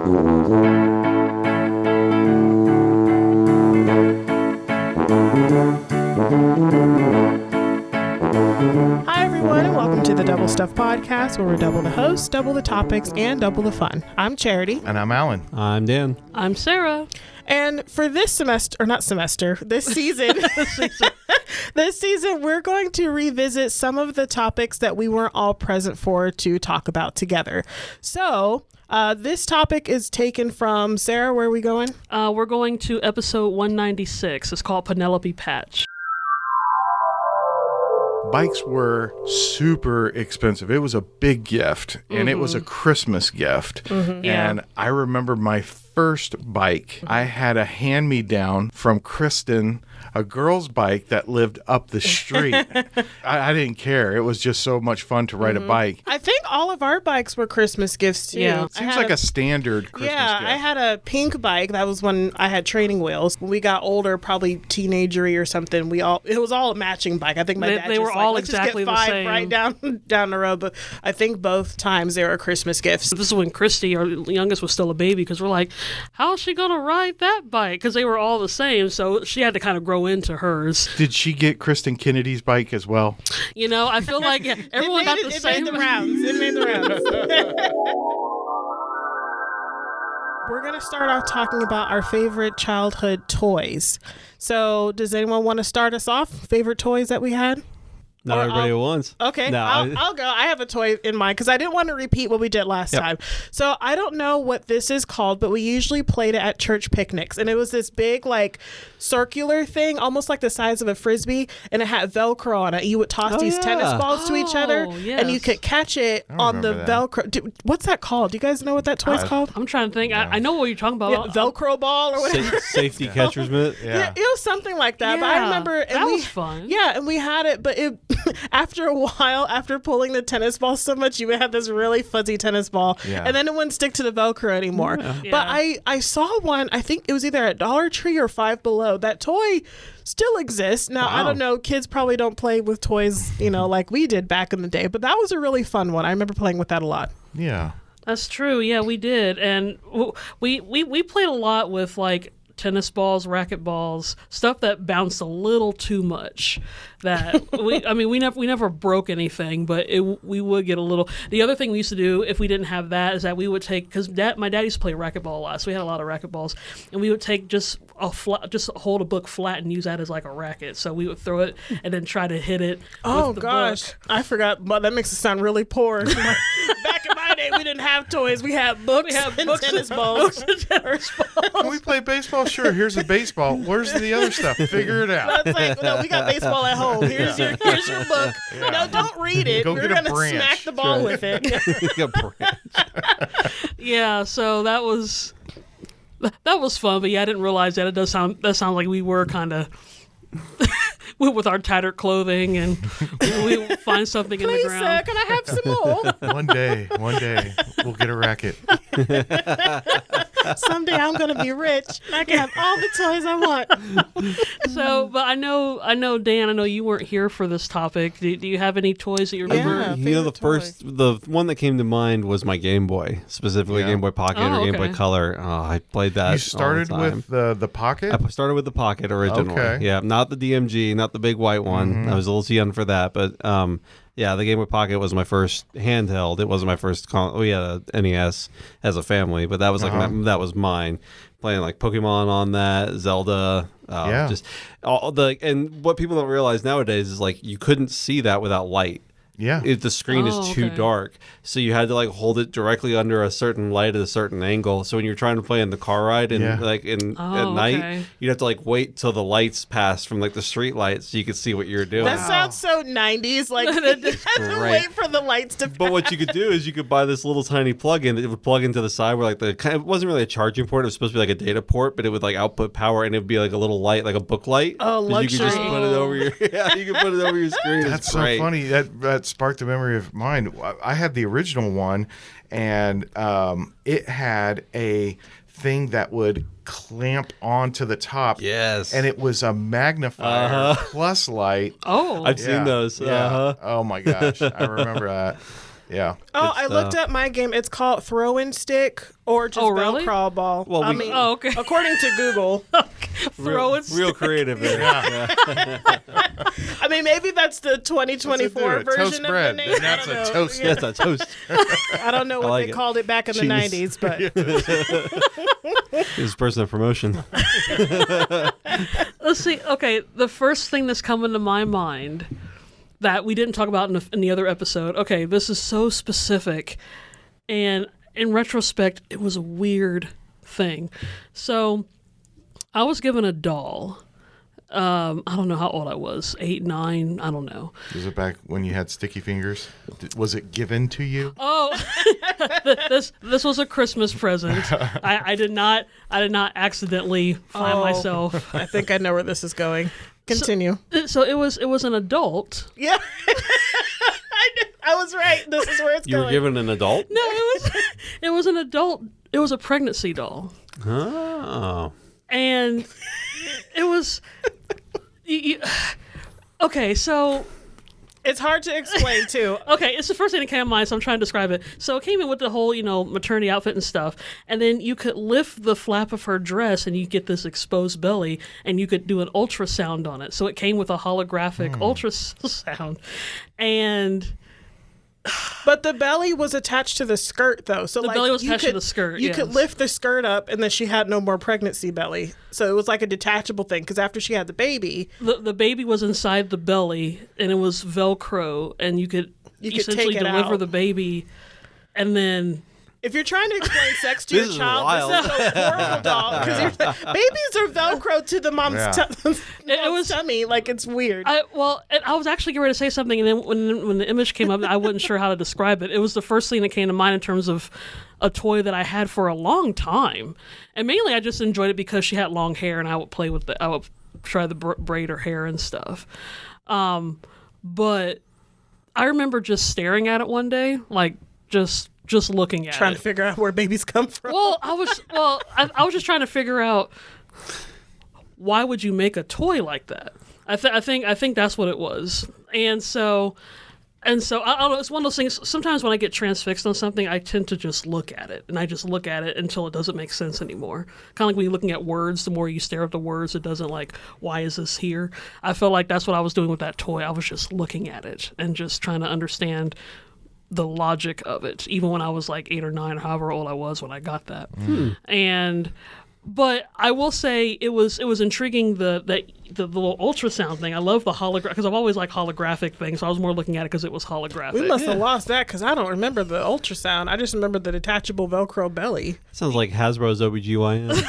Hi everyone, and welcome to the Double Stuff Podcast, where we double the hosts, double the topics, and double the fun. I'm Charity. And I'm Alan. I'm Dan. I'm Sarah. And for this this season, this season, we're going to revisit some of the topics that we weren't all present for to talk about together. So, this topic is taken from, Sarah, where are we going? We're going to episode 196. It's called Penelope Patch. Bikes were super expensive. It was a big gift, and it was a Christmas gift. And I remember my first bike. I had a hand-me-down from Kristen, a girl's bike that lived up the street. I didn't care. It was just so much fun to ride a bike. I think all of our bikes were Christmas gifts too. Yeah. Seems like a standard Christmas gift. I had a pink bike. That was when I had training wheels. When we got older, probably teenagery or something, it was all a matching bike. I think my dad they were all let's exactly just get the five same. right down the road. But I think both times they were Christmas gifts. This is when Christy, our youngest, was still a baby, because we're like, how is she going to ride that bike? Because they were all the same, so she had to kind of grow into hers. Did she get Kristen Kennedy's bike as well? You know, I feel like everyone got the same. It made the rounds. It made the rounds. We're going to start off talking about our favorite childhood toys. So does anyone want to start us off? Favorite toys that we had? Not everybody at once. Okay, No, I'll go. I have a toy in mind because I didn't want to repeat what we did last time. So I don't know what this is called, but we usually played it at church picnics. And it was this big, like, circular thing, almost like the size of a Frisbee, and it had Velcro on it. You would toss these tennis balls to each other, and you could catch it on the Velcro. What's that called? Do you guys know what that toy's called? I'm trying to think. I know what you're talking about. Yeah, Velcro ball or whatever. Safety catcher's mitt. Yeah, it was something like that. But I remember, and that was fun. Yeah, and we had it, but it after a while, after pulling the tennis ball so much, you would have this really fuzzy tennis ball, and then it wouldn't stick to the Velcro anymore. Yeah. But I saw one. I think it was either at Dollar Tree or Five Below. That toy still exists now. I don't know. Kids probably don't play with toys, like we did back in the day. But that was a really fun one. I remember playing with that a lot. Yeah. That's true. Yeah, we did. And we played a lot with, like, tennis balls, racket balls, stuff that bounced a little too much. That we never broke anything, but we would get a little. The other thing we used to do if we didn't have that is that we would take, because my dad used to play racquetball a lot, so we had a lot of racquetballs, and we would take just hold a book flat and use that as like a racket. So we would throw it and then try to hit it. Oh with the gosh, book. I forgot. But that makes it sound really poor. Back in my day, we didn't have toys. We had books. And tennis balls. Can we play baseball? Sure. Here's a baseball. Where's the other stuff? Figure it out. That's like, no, we got baseball at home. Here's your book. Yeah. No, don't read it. Go We're get a gonna branch. smack the ball with it. Yeah, so that was fun, but yeah, I didn't realize that. That sounds like we were kind of with our tattered clothing, and we would find something in the Please, ground. can I have some more? One day, we'll get a racket. Someday I'm gonna be rich. And I can have all the toys I want. So, but I know, Dan, I know you weren't here for this topic. Do you have any toys that you remember? Yeah. The one that came to mind was my Game Boy, specifically Game Boy Pocket or Game Boy Color. Oh, I played that. You started all the time. with the Pocket? I started with the Pocket originally. Okay. Yeah, not the DMG, not the big white one. I was a little too young for that, but yeah, the Game Boy Pocket was my first handheld. It wasn't my first. We had a NES as a family, but that was that was mine. Playing like Pokemon on that, Zelda, just all and what people don't realize nowadays is like you couldn't see that without light. Yeah. The screen is too dark, so you had to like hold it directly under a certain light at a certain angle. So when you're trying to play in the car ride and at night, you'd have to like wait till the lights passed from like the street lights so you could see what you're doing. That sounds so 90s. Like you had to wait for the lights to. But what you could do is you could buy this little tiny plug-in that would plug into the side where like it wasn't really a charging port. It was supposed to be like a data port, but it would like output power and it would be like a little light, like a book light. Oh, luxury. You could just put it over your you could put it over your screen. That's so funny. That sparked a memory of mine. I had the original one, and it had a thing that would clamp onto the top. Yes. And it was a magnifier plus light. Oh. I've seen those. Yeah. Oh my gosh. I remember that. Yeah. Oh, I looked up my game. It's called Throw and Stick or just really? Velcro ball. Well, okay. According to Google. Throw it. Real creative there. I mean, maybe that's the 2024 version toast of the bread. name. And that's a toast. That's a toast. I don't know what like they it. called it back in the Cheese. 90s, but This person of promotion. Let's see. Okay, the first thing that's coming to my mind that we didn't talk about in the other episode. Okay, this is so specific, and in retrospect, it was a weird thing. So, I was given a doll. I don't know how old I was. 8, 9. I don't know. Was it back when you had sticky fingers? Was it given to you? Oh, this was a Christmas present. I did not accidentally find myself. I think I know where this is going. Continue. So it was an adult. Yeah. I was right. This is where it's You going. were given an adult? No, it was an adult. It was a pregnancy doll, Oh. and it was. Okay, so It's hard to explain, too. okay, it's the first thing that came to mind, so I'm trying to describe it. So it came in with the whole, maternity outfit and stuff, and then you could lift the flap of her dress, and you get this exposed belly, and you could do an ultrasound on it. So it came with a holographic ultrasound, and But the belly was attached to the skirt, though. So The like, belly was you attached to could- the skirt, You could yes. lift the skirt up, and then she had no more pregnancy belly. So it was like a detachable thing. Because after she had the baby, the baby was inside the belly, and it was Velcro, and you could essentially take it deliver out. the baby, and then. if you're trying to explain sex to This your is child, wild. this is a horrible doll. Because babies are Velcro to the mom's, Yeah. mom's tummy. Like, it's weird. And I was actually getting ready to say something, and then when the image came up, I wasn't sure how to describe it. It was the first thing that came to mind in terms of a toy that I had for a long time, and mainly I just enjoyed it because she had long hair, and I would play with I would try to braid her hair and stuff. But I remember just staring at it one day, like just looking at Trying it. to figure out where babies come from. Well, I was just trying to figure out why would you make a toy like that. I think that's what it was, and so I don't know. It's one of those things. Sometimes when I get transfixed on something, I tend to just look at it, and I just look at it until it doesn't make sense anymore. Kind of like when you're looking at words. The more you stare at the words, it doesn't like, why is this here? I felt like that's what I was doing with that toy. I was just looking at it and just trying to understand the logic of it, even when I was like 8 or 9, or however old I was when I got that. But I will say it was intriguing the little ultrasound thing. I love the hologram because I've always liked holographic things. So I was more looking at it because it was holographic. We must have lost that because I don't remember the ultrasound. I just remember the detachable Velcro belly. Sounds like Hasbro's OBGYN.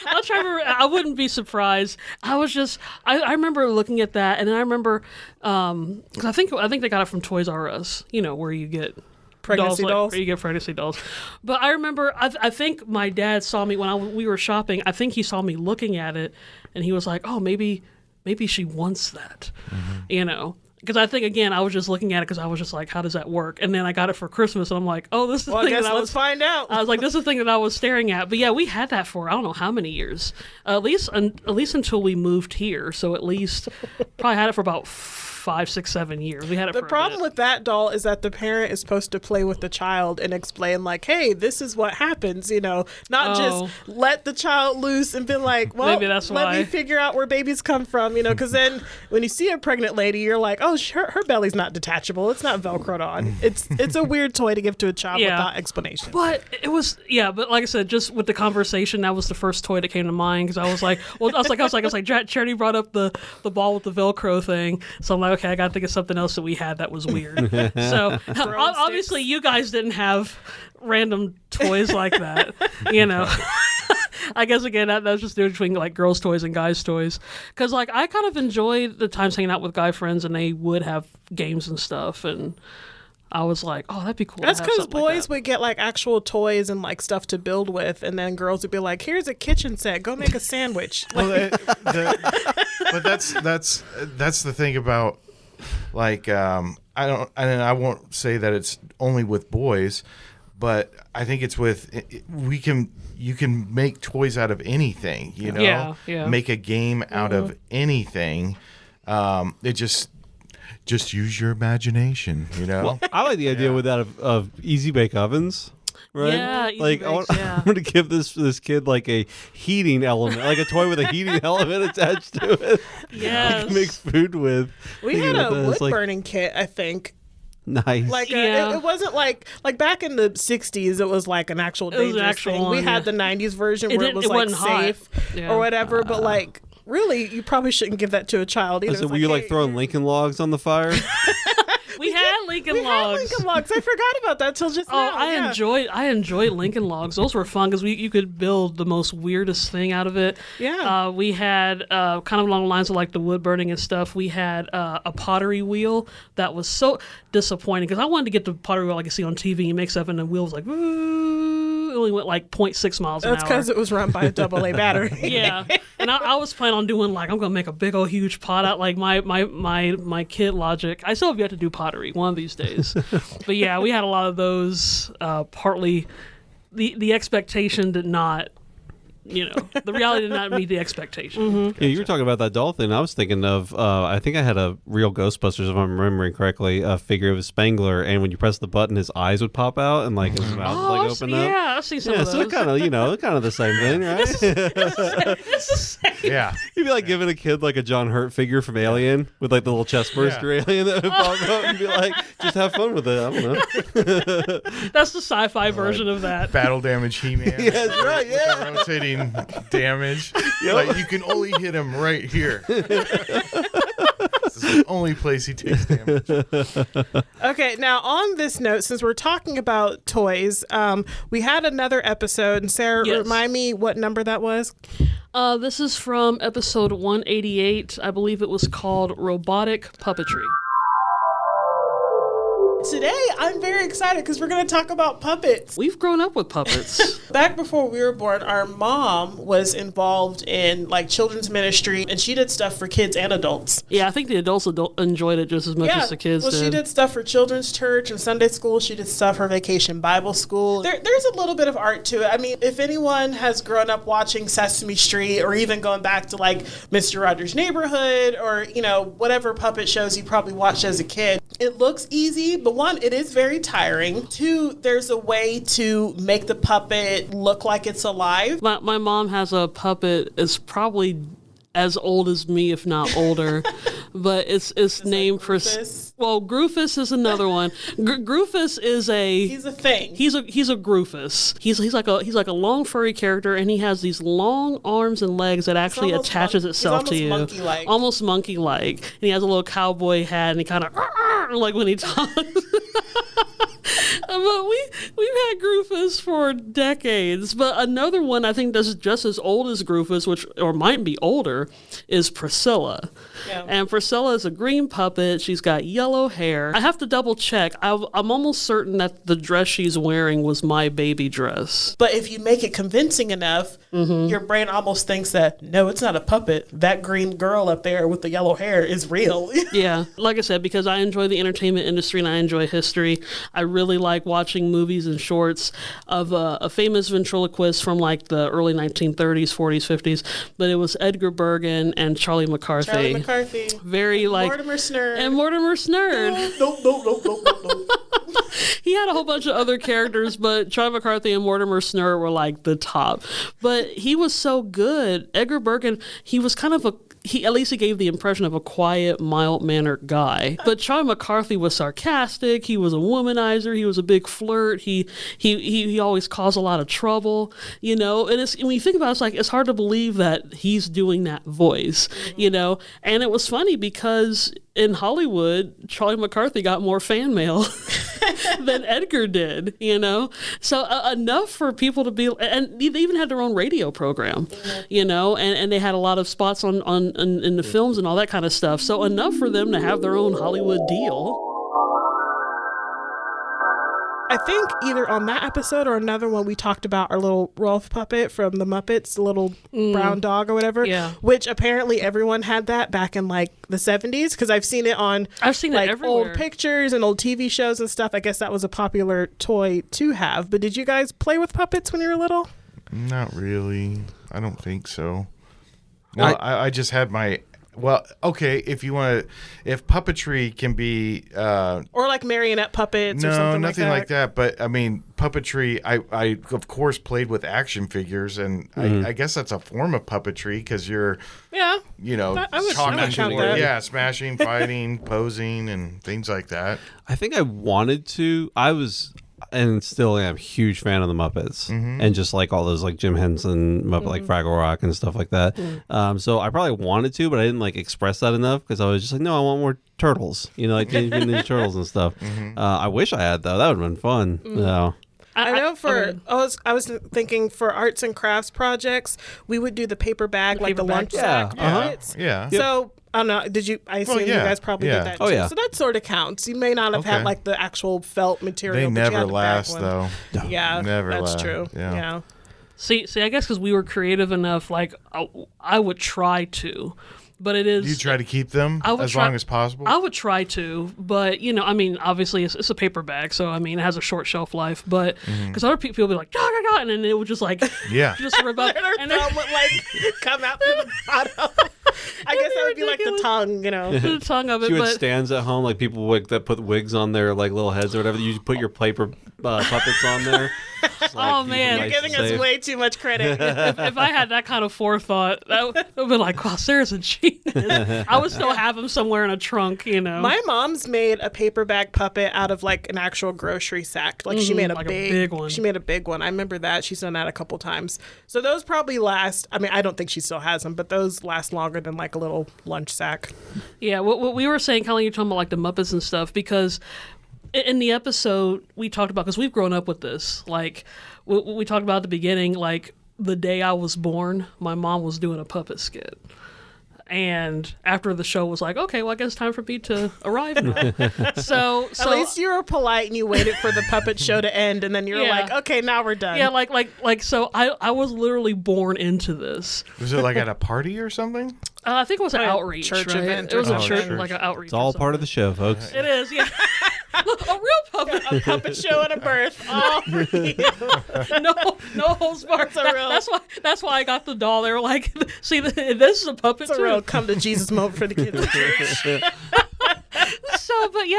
I'll try to remember. I wouldn't be surprised. I was just I remember looking at that, and then I remember because I think they got it from Toys R Us. Where you get Pregnancy dolls? Where you get pregnancy dolls. But I remember, I think my dad saw me when we were shopping. I think he saw me looking at it, and he was like, "Oh, maybe she wants that," Because I think, again, I was just looking at it because I was just like, how does that work? And then I got it for Christmas, and I'm like, oh, this is the Well, I thing guess that let's find out. I was like, this is the thing that I was staring at. But yeah, we had that for I don't know how many years, at least until we moved here. So at least probably had it for about 5, 6, 7 years. We had it. The problem with that doll is that the parent is supposed to play with the child and explain, like, hey, this is what happens, not just let the child loose and be like, well, Maybe that's let why. me figure out where babies come from, because then when you see a pregnant lady, you're like, oh, her belly's not detachable. It's not Velcroed on. It's a weird toy to give to a child Yeah. without explanation. But it was, yeah. But like I said, just with the conversation, that was the first toy that came to mind because I was like, Charity brought up the ball with the Velcro thing, so I'm like, okay, I got to think of something else that we had that was weird. So obviously, you guys didn't have random toys like that, I guess again that was just the difference between like girls' toys and guys' toys. Because like I kind of enjoyed the times hanging out with guy friends, and they would have games and stuff, and I was like, oh, that'd be cool. That's because because boys would get like actual toys and like stuff to build with, and then girls would be like, "Here's a kitchen set. Go make a sandwich." Well, but that's the thing about like I won't say that it's only with boys, but I think it's with you can make toys out of anything, Yeah. make a game out of anything. It just just use your imagination, you know? Well, I like the idea with that of easy bake ovens. Right? Yeah, easy like bakes, I want to give this kid like a heating element, like a toy with a heating element attached to it. Yes. He can make food with. We Thinking had about a that, it's wood like, burning kit, I think. Nice. Like Yeah. it wasn't like back in the 60s, it was like an actual was an dangerous actual thing. one, We had yeah. the 90s version where it was it like wasn't hot. safe Yeah. or whatever, but like really, you probably shouldn't give that to a child either. so It's were you like hey, throwing Lincoln logs on the fire? We had Lincoln we had Logs. Lincoln Logs. I forgot about that till just Oh, now. I enjoyed Lincoln Logs. Those were fun because you could build the most weirdest thing out of it. Yeah. We had kind of along the lines of like the wood burning and stuff. We had a pottery wheel that was so disappointing because I wanted to get the pottery wheel like you see on TV. You make stuff and the wheel was like, it only went like 0.6 miles an hour. That's because it was run by a AA battery. Yeah, and I was planning on doing like I'm gonna make a big old huge pot out like my kid logic. I still have yet to do pottery one of these days, but yeah, we had a lot of those. Partly, the expectation did not, the reality did not meet the expectation. Mm-hmm. Yeah, you were talking about that doll thing. I was thinking of, I think I had a real Ghostbusters, if I'm remembering correctly, a figure of a Spangler, and when you press the button, his eyes would pop out and like his mouth would like open up. Yeah, I've seen some Yeah, of so those. it kind of, kind of the same thing, right? It's the same. Yeah. You'd be like giving a kid like a John Hurt figure from Alien with like the little chest burster alien that would pop up and be like, just have fun with it. I don't know. That's the sci-fi version of that. Battle damage He-Man. Yeah, that's right. Yeah. Rotating damage. Like, you can only hit him right here. This is the only place he takes damage. Okay, now on this note, since we're talking about toys, we had another episode, and Sarah, Yes. remind me what number that was. This is from episode 188. I believe it was called Robotic Puppetry. Today, I'm very excited because we're going to talk about puppets. We've grown up with puppets. Back before we were born, our mom was involved in like children's ministry, and she did stuff for kids and adults. Yeah, I think the adults enjoyed it just as much as the kids well, did. she did stuff for children's church and Sunday school. She did stuff for Vacation Bible School. There's a little bit of art to it. I mean, if anyone has grown up watching Sesame Street or even going back to like Mr. Rogers' Neighborhood or, whatever puppet shows you probably watched as a kid, it looks easy, but one, it is very tiring. Two, there's a way to make the puppet look like it's alive. My mom has a puppet. It's probably as old as me, if not older, but it's named for. Groofus? Well, Groofus is another one. Groofus is He's a thing. He's a Groofus. He's like a long furry character, and he has these long arms and legs that actually almost attaches itself to he's you, monkey-like. almost monkey-like. And he has a little cowboy hat, and he kind of like when he talks. But we've had Groofus for decades. But another one I think that's just as old as Groofus, or might be older, is Priscilla. Yeah. And Priscilla is a green puppet. She's got yellow hair. I have to double check. I'm almost certain that the dress she's wearing was my baby dress. But if you make it convincing enough, your brain almost thinks that, no, it's not a puppet. That green girl up there with the yellow hair is real. Yeah, like I said, because I enjoy the entertainment industry and I enjoy history, I really like watching movies and shorts of a famous ventriloquist from like the early 1930s, 40s, 50s. But it was Edgar Bergen and Charlie McCarthy. Charlie McCarthy. Very like Mortimer Snurd. And Mortimer Snurd. No. He had a whole bunch of other characters, but Charlie McCarthy and Mortimer Snurd were like the top. But he was so good. Edgar Bergen, he was kind of at least he gave the impression of a quiet, mild-mannered guy. But Charlie McCarthy was sarcastic. He was a womanizer. He was a big flirt. He always caused a lot of trouble, And when you think about it, it's hard to believe that he's doing that voice, And it was funny because in Hollywood, Charlie McCarthy got more fan mail than Edgar did, So enough for people to be, and they even had their own radio program, and they had a lot of spots in the films and all that kind of stuff. So enough for them to have their own Hollywood deal. I think either on that episode or another one we talked about our little Rolf puppet from the Muppets, the little brown dog or whatever. Yeah. Which apparently everyone had that back in like the 70s because I've seen it on like everywhere. old pictures and old TV shows and stuff. I guess that was a popular toy to have. But did you guys play with puppets when you were little? Not really. I don't think so. Well, I just had my Well, okay, if puppetry can be or like marionette puppets or no, something nothing like that. But I mean, puppetry. I of course played with action figures, and I guess that's a form of puppetry because you're Yeah. I would count that. yeah, smashing, fighting, posing, and things like that. I think I wanted to. I was and still am a huge fan of the Muppets and just like all those like Jim Henson Muppet like Fraggle Rock and stuff like that. So I probably wanted to, but I didn't like express that enough because I was just like, no, I want more turtles, like Teenage Mutant Ninja Turtles and stuff. I wish I had though. That would have been fun. So. I know I was thinking for arts and crafts projects, we would do the paper bag, like the lunch sack puppets. Yeah. So I don't know. I assume you guys probably did that too. Oh, yeah. So that sort of counts. You may not have had like the actual felt material. They but never you had the last bag though. one. Yeah, Never that's last. true. Yeah. See, I guess because we were creative enough, like I would try to, but it is. You try to keep them as long as possible. I would try to, but I mean, obviously it's a paper bag, so I mean it has a short shelf life. But because other people would be like, "Gah, gah, gah," and then it would just like, just rip up, and their thumb would like come out through the bottom. I guess that would be like the tongue, the tongue of it. You but had stands at home, like people that put wigs on their like little heads or whatever. You put your paper puppets on there. Oh man, you're giving us way too much credit. if I had that kind of forethought, that would have been like, wow, Sarah's a genius. I would still have them somewhere in a trunk, My mom's made a paper bag puppet out of like an actual grocery sack. Like she made a big one. She made a big one. I remember that. She's done that a couple times. So those probably last. I mean, I don't think she still has them, but those last longer than like a little lunch sack. Yeah, what we were saying, Colin, you're talking about like the Muppets and stuff, because in the episode we talked about, because we've grown up with this, like we talked about at the beginning, like the day I was born, my mom was doing a puppet skit. And after the show was like, okay, well, I guess it's time for me to arrive now. So at least you were polite and you waited for the puppet show to end, and then you're like, okay, now we're done. Yeah, like so I was literally born into this. Was it like at a party or something? I think it was an outreach, church right? event. It was a church. like an outreach. It's all part of the show, folks. It is, yeah. Look, a real puppet. A puppet show at a birth. Oh, no holds barred. That's why I got the doll. They were like, see, this is a puppet it's too. a real come to Jesus moment for the kids at church.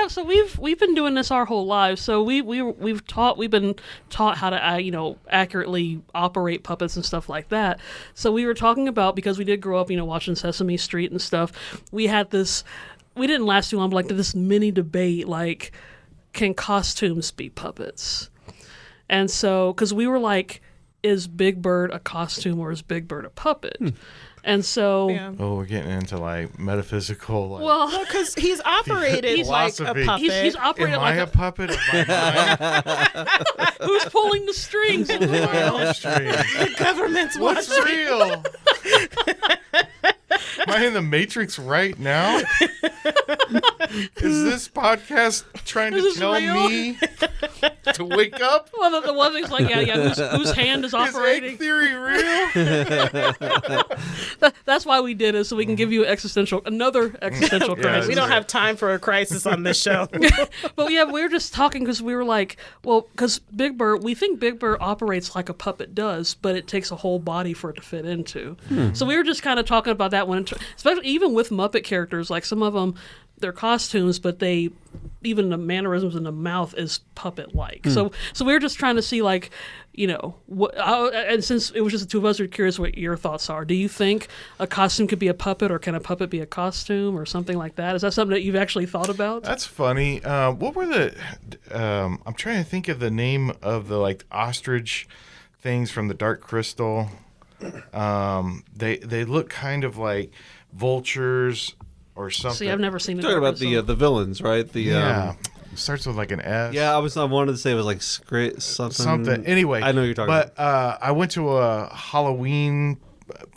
So we've been doing this our whole lives. So we've been taught how to accurately operate puppets and stuff like that. So we were talking about, because we did grow up watching Sesame Street and stuff. We had this. We didn't last too long, but like this mini debate, like, can costumes be puppets? And so, because we were like, is Big Bird a costume or is Big Bird a puppet? And so, we're getting into like metaphysical. Like, well, because he's operated like a puppet. He's operated Am like I a puppet? Of my mind? Who's pulling the strings? The government's What's watching. real? Am I in the Matrix right now? Is this podcast trying to tell real? me to wake up? Well, the one thing's like, whose hand is Is operating? egg theory real? That's why we did it, so we can give you another existential crisis. We don't have time for a crisis on this show. But yeah, we were just talking because we were like, well, because we think Big Bird operates like a puppet does, but it takes a whole body for it to fit into. So we were just kind of talking about that one, especially even with Muppet characters, like some of them, they're costumes, but even the mannerisms in the mouth is puppet-like. So we were just trying to see, like, and since it was just the two of us, we're curious what your thoughts are. Do you think a costume could be a puppet, or can a puppet be a costume, or something like that? Is that something that you've actually thought about? That's funny. What were the? I'm trying to think of the name of the like ostrich things from the Dark Crystal. They look kind of like vultures or something. See, I've never seen it. Talking about the villains, right? It starts with like an S. Yeah, I wanted to say it was like something. Anyway, I know what you're talking about. But I went to a Halloween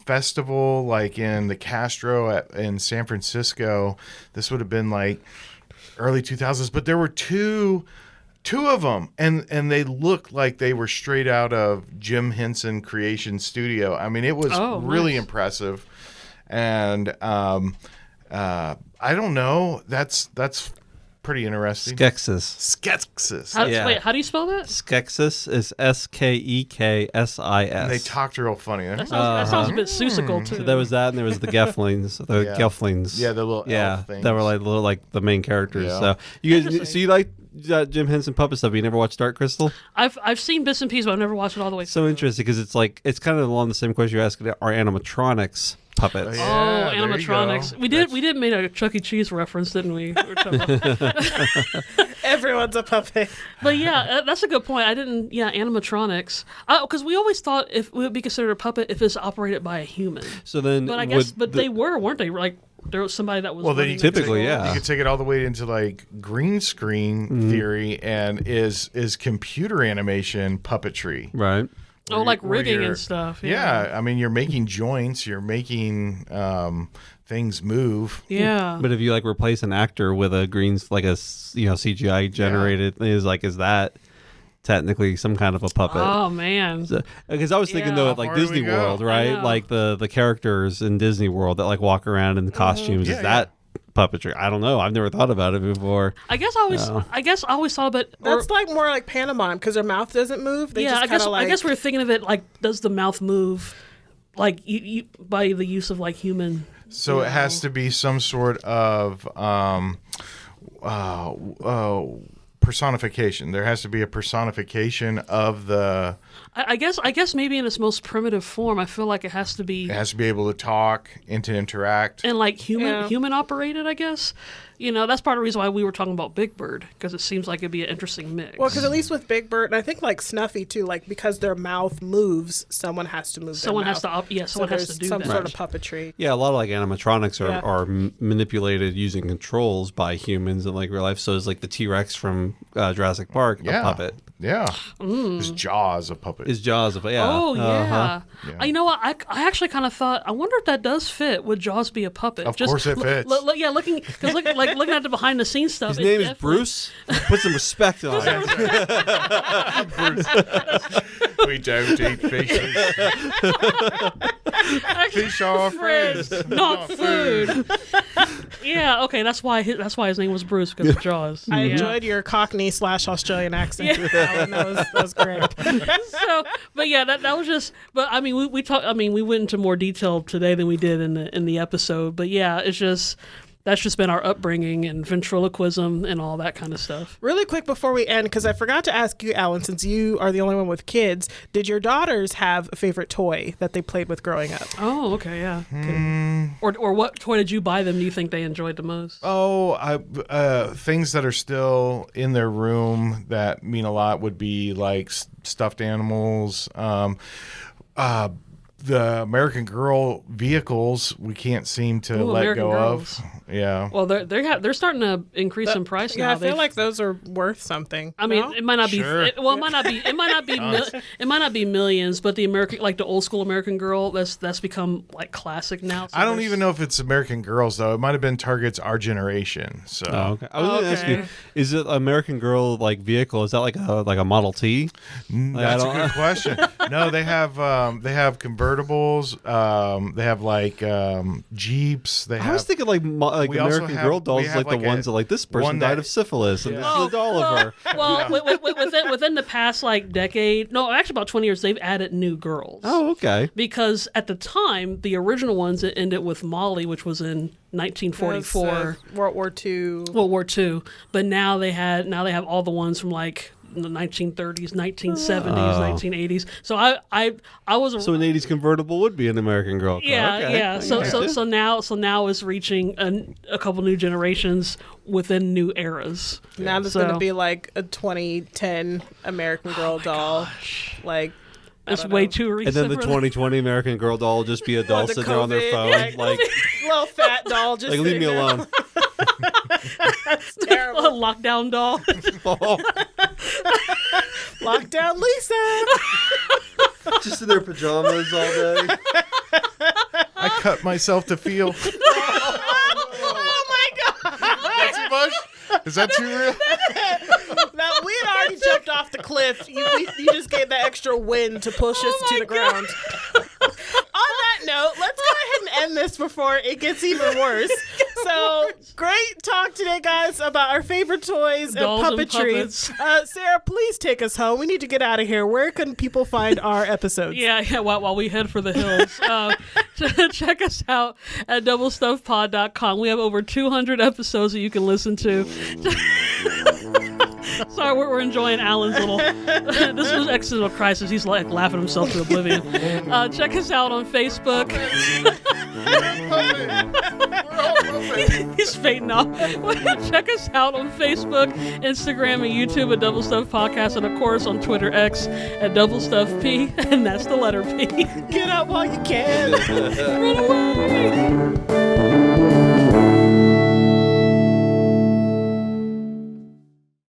festival like in the Castro in San Francisco. This would have been like early 2000s, but there were two of them, and they looked like they were straight out of Jim Henson Creation Studio. I mean, it was really impressive, and I don't know. That's pretty interesting. Skeksis. Skeksis. Yeah. Wait, how do you spell that? Skeksis is Skeksis. And they talked real funny. That sounds a bit Seussical too. So there was that, and there was the Gelflings. The Yeah. Gelflings. Yeah, the little elf things. that were like little like the main characters. Yeah. So you like Jim Henson puppet stuff. But you never watched Dark Crystal? I've seen bits and pieces, but I've never watched it all the way. So interesting because it's kind of along the same question you're asking. Are animatronics puppets? Yeah, Oh, there you animatronics. go. We did make a Chuck E. Cheese reference, didn't we? We were talking about- Everyone's a puppet. But yeah, that's a good point. I didn't. Yeah, animatronics. Because we always thought if it would be considered a puppet if it's operated by a human. So then, But I guess, they weren't they? Like there was somebody that was. Well, then running you the Typically, control. yeah. You could take it all the way into like green screen theory, and is computer animation puppetry. right. Oh, like where rigging you're- and stuff. Yeah, I mean, you're making joints, you're making things move. Yeah. But if you like replace an actor with a CGI generated, is that technically some kind of a puppet? Oh man. Because I was thinking though, Yeah. at like How far do Disney we go? World, I right? know. Like the characters in Disney World that like walk around in costumes. Yeah, Is that puppetry? I don't know. I've never thought about it before. I guess I always thought about. That's like more like pantomime because their mouth doesn't move. They just kind of like. I guess we're thinking of it like, does the mouth move, like you by the use of like human? So it has to be some sort of personification. There has to be a personification of the. I guess maybe in its most primitive form, I feel like it has to be It has to be able to talk and to interact. and like Yeah. human operated. I guess that's part of the reason why we were talking about Big Bird because it seems like it'd be an interesting mix. Well, because at least with Big Bird, and I think like Snuffy too, like because their mouth moves, someone has to move. someone their has mouth. to someone has to there's do some that. sort of puppetry. Yeah, a lot of like animatronics Yeah. are manipulated using controls by humans in like real life. So it's like the T-Rex from Jurassic Park, Yeah. a puppet. Yeah. His jaw is a puppet. Is Jaws, but yeah. Oh yeah. Yeah. You know what? I actually kind of thought. I wonder if that does fit. Would Jaws be a puppet? Of course it fits. Yeah, looking at the behind the scenes stuff. His name is definitely- Bruce. Put some respect on it. We don't eat fishes. Fish are friends. not food. Yeah, okay, that's why his name was Bruce because of Jaws. I Yeah. enjoyed your Cockney / Australian accent. That was great. So, but yeah, that was just. But I mean, we talked. I mean, we went into more detail today than we did in the episode. But yeah, it's just. That's just been our upbringing and ventriloquism and all that kind of stuff. Really quick before we end, because I forgot to ask you, Alan, since you are the only one with kids, did your daughters have a favorite toy that they played with growing up? Oh, okay, yeah. Or what toy did you buy them? Do you think they enjoyed the most? Things that are still in their room that mean a lot would be like stuffed animals. The American Girl vehicles we can't seem to let American go Girls. of. Yeah. Well, they're starting to increase in price now. Yeah, I feel They've- like those are worth something. I mean, no? it might not Sure. be. It might not be. It might not be. It might not be millions, but the American, like the old school American Girl, that's become like classic now. So I don't there's- even know if it's American Girls though. It might have been Target's Our Generation. So Oh, okay. I was going to ask you, Okay. is it American Girl like vehicle? Is that like a Model T? That's I a don't- good question. No, they have convertibles. They have like Jeeps. They have. I was thinking like We also American have- Girl we dolls, have like the like ones a- that like this person one died that- of syphilis, and Yeah. this is a doll of her. Well, within the past like decade, no, actually about 20 years, they've added new girls. Oh, okay. Because at the time, the original ones it ended with Molly, which was in 1944. That was, World War II. World War II, but now they have all the ones from like the 1930s, 1970s, 1980s. So I was So an '80s convertible would be an American Girl car. yeah, Okay. yeah. So now it's reaching a couple new generations within new eras. Now there's So- going to be like a 2010 American Girl doll. Like, I It's don't way know. too And recent. then the for 2020 American Girl doll will just be a doll the sitting there on their COVID, phone, like little fat doll. Just leave me sitting there. alone. Terrible. a lockdown doll. Lockdown Lisa. Just in their pajamas all day. I cut myself to feel. Oh my God. That's too much. Is that too real? Now, we had already jumped off the cliff. You just gave that extra wind to push us to the ground. On that note, let's go ahead and end this before it gets even worse. So great talk today, guys, about our favorite toys Dolls and and puppetry. puppets. Sarah, please take us home. We need to get out of here. Where can people find our episodes? Yeah, while we head for the hills. Check us out at doublestuffpod.com. We have over 200 episodes that you can listen to. Sorry, we're enjoying Alan's little... This was existential crisis. He's like laughing himself to oblivion. Check us out on Facebook. He's fading off. Check us out on Facebook, Instagram, and YouTube at Double Stuff Podcast, and of course on Twitter X at Double Stuff P, and that's the letter P. Get up while you can. Run away.